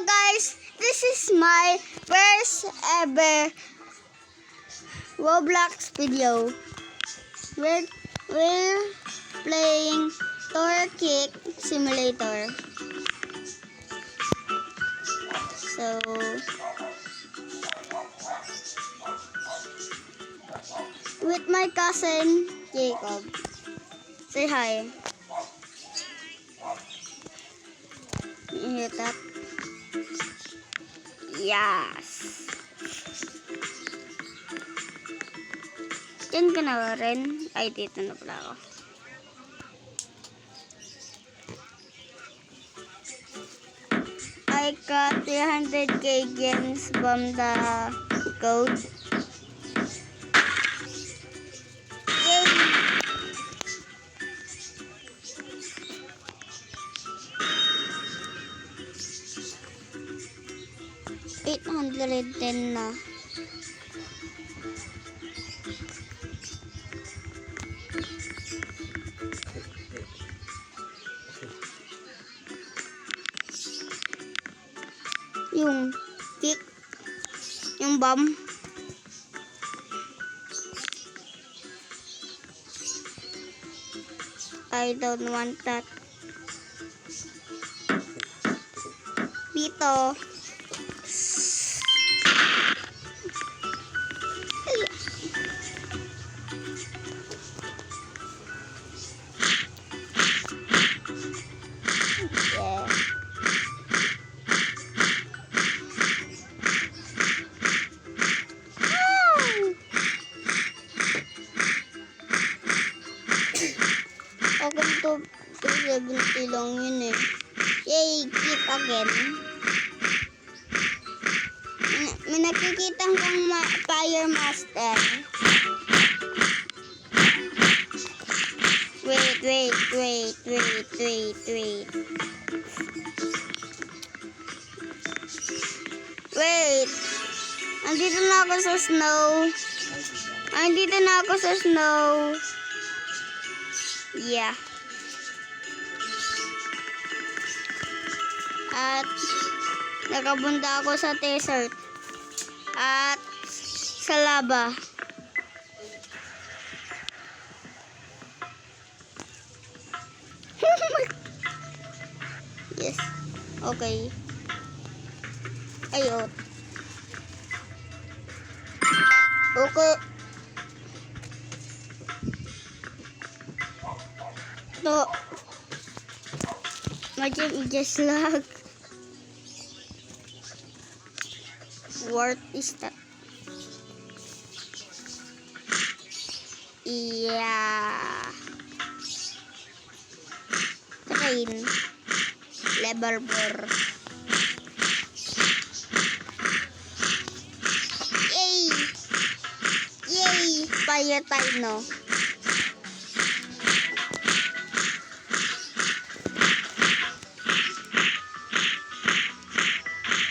guys, this is my first ever Roblox video. We're playing Tower Kick Simulator. So with my cousin Jacob. Say hi. You hear that? Yes. Diyan ka na rin. Ay, dito na pala ako. I got 300k games from the code. Yay! $810 na. Yung kick, yung bomb. I don't want that. Dito. Okay, 270 lang yun eh. Yay, keep again. May nakikita kang Fire Master. Wait. Wait. Andito na ako sa snow. Yeah. At nakabunda ako sa desert. At sa lava. Yes. Okay. Ayun. Okay. To. Just lag. What is that? Yeah. Train. Level 4. Yay! Fire time, no?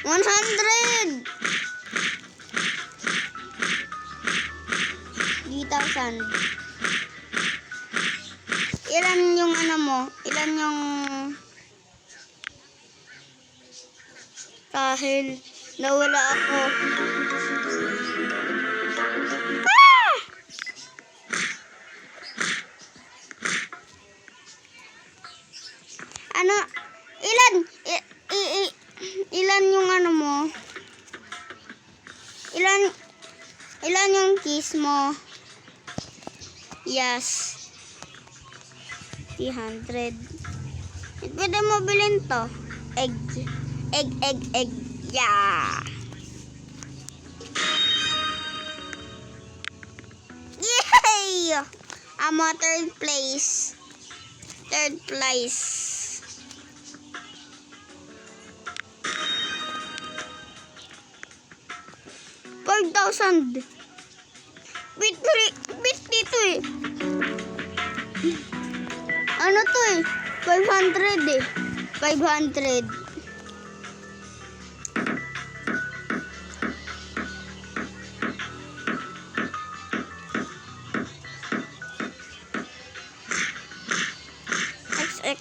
$100! 3,000. Ilan yung ano mo? Ilan yung kahil nawala ako. Ah! Ano? Ilan yung ano mo? Ilan yung keys mo? Yes. 300. Pwede mo bilhin to. Egg. Yeah. Yay! I'm on third place. 5,000. Bit dito eh. Ano to eh? 500 eh. 500. XX.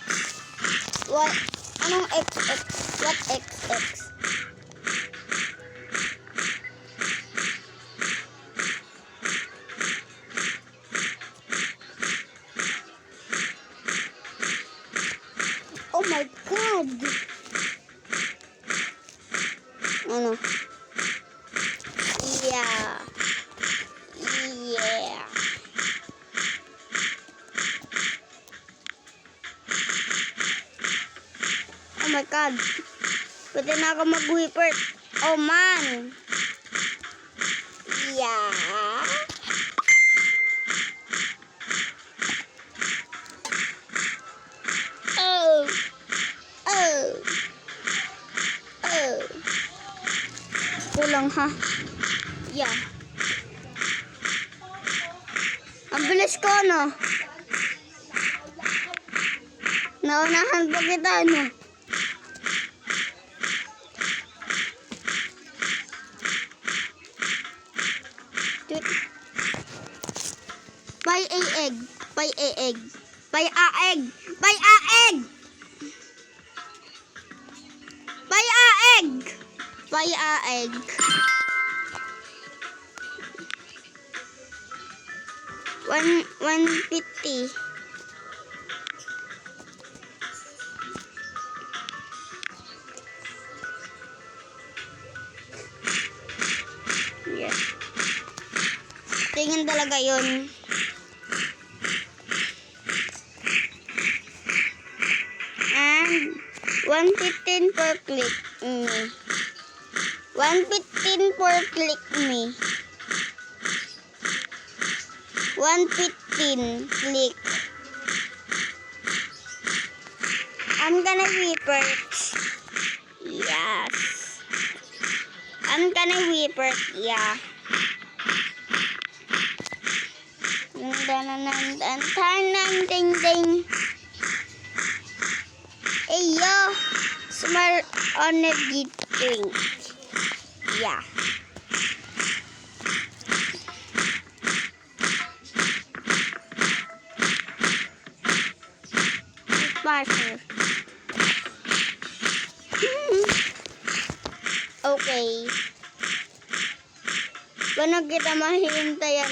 What? Anong XX? What XX? Ano? Yeah. Yeah. Oh my God. Pwede na ako mag-whipper. Oh man. Yeah. Oh. Oh. Oh. Kulang ha. Yeah. Ang bilis ko, no? Naunahan pa kita, no? Buy a egg. Buy a egg. Buy a egg. Buy a egg. Buy a egg. Buy a egg. $150. Yeah. Tingin talaga yun. And 115 per click me. 115 per click me. 115 click. I'm gonna report. Yes. I'm gonna report. Yeah. Ding ding. Hey yo, smart on a drink. Yeah. Parker. Okay. Paano kita mahintayan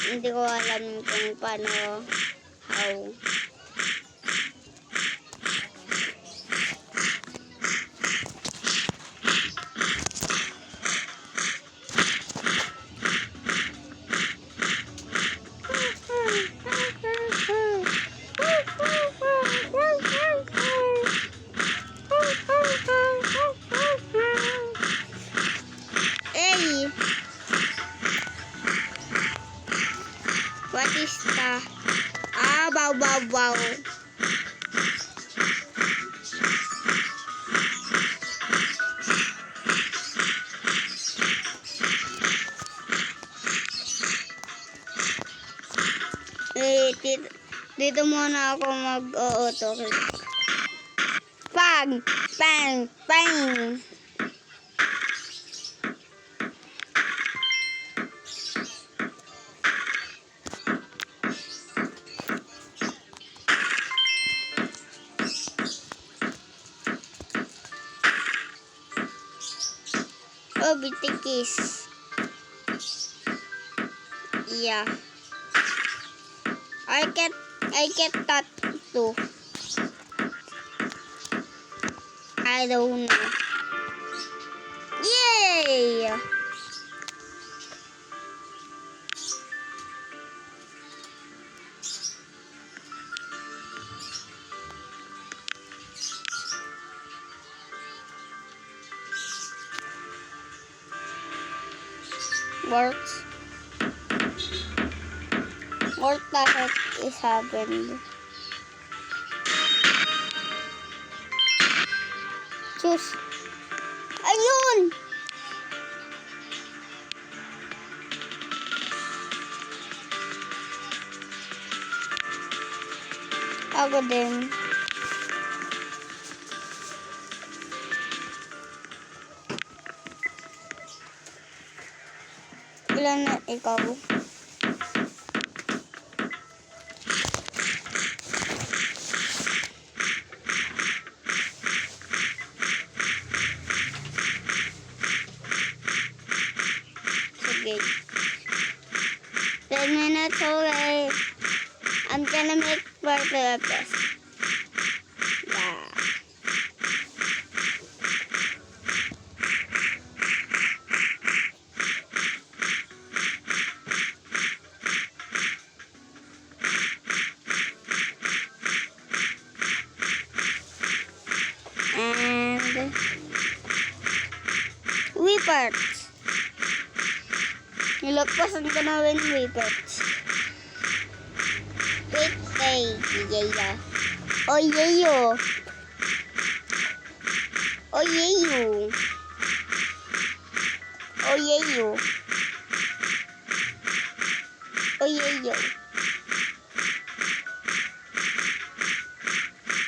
hindi ko alam kung paano, how. Hey! What is that? Wow. Dito muna ako mag-auto. Bang! Oh, bitikis. Yeah. I get that too. I don't know. Yay! What the heck is happening? Choose. Ayun! Ako din. Ilan na ikaw? Sige. 10 minutes away. I'm gonna make part of this. Yeah. And Weeparts. Nilagpasan ko na rin Weeparts. Wait, hey, Yeyo. Oh, Yeyo. Oh, Yeyo. Oh, Yeyo. Oh, Yeyo.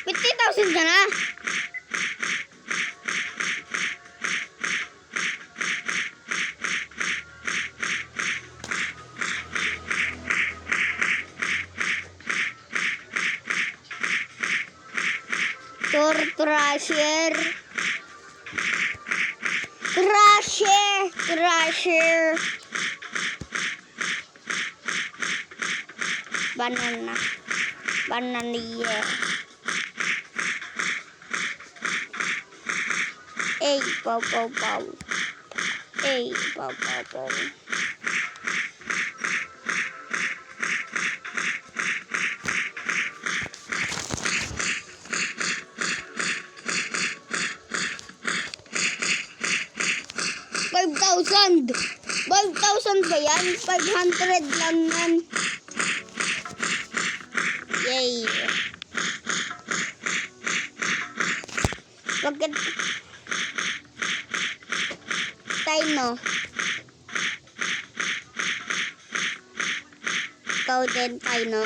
50,000 ka na? Trasher. Banana. Bananier. Ey, pau. Ey, pau. $5,000 ba yan? 500 lang yan. Yay. Bakit? Tayo. Ikaw din tayo.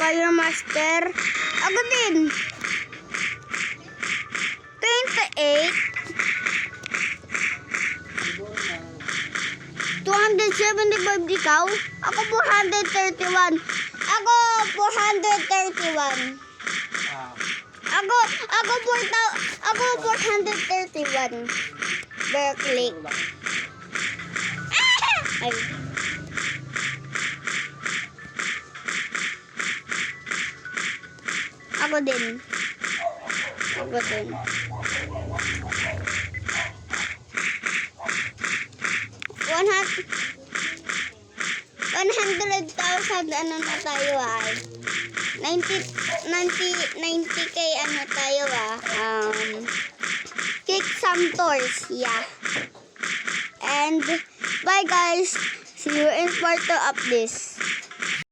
Fire Master. Ako din. 28. 275 ikaw. Ako 431. Ako 431. Ako 431. Berkeley. Ay. Ako din. 100,000 ano na tayo ay 90k ano tayo kick some tours, yeah. And bye guys, see you in part 2 of this.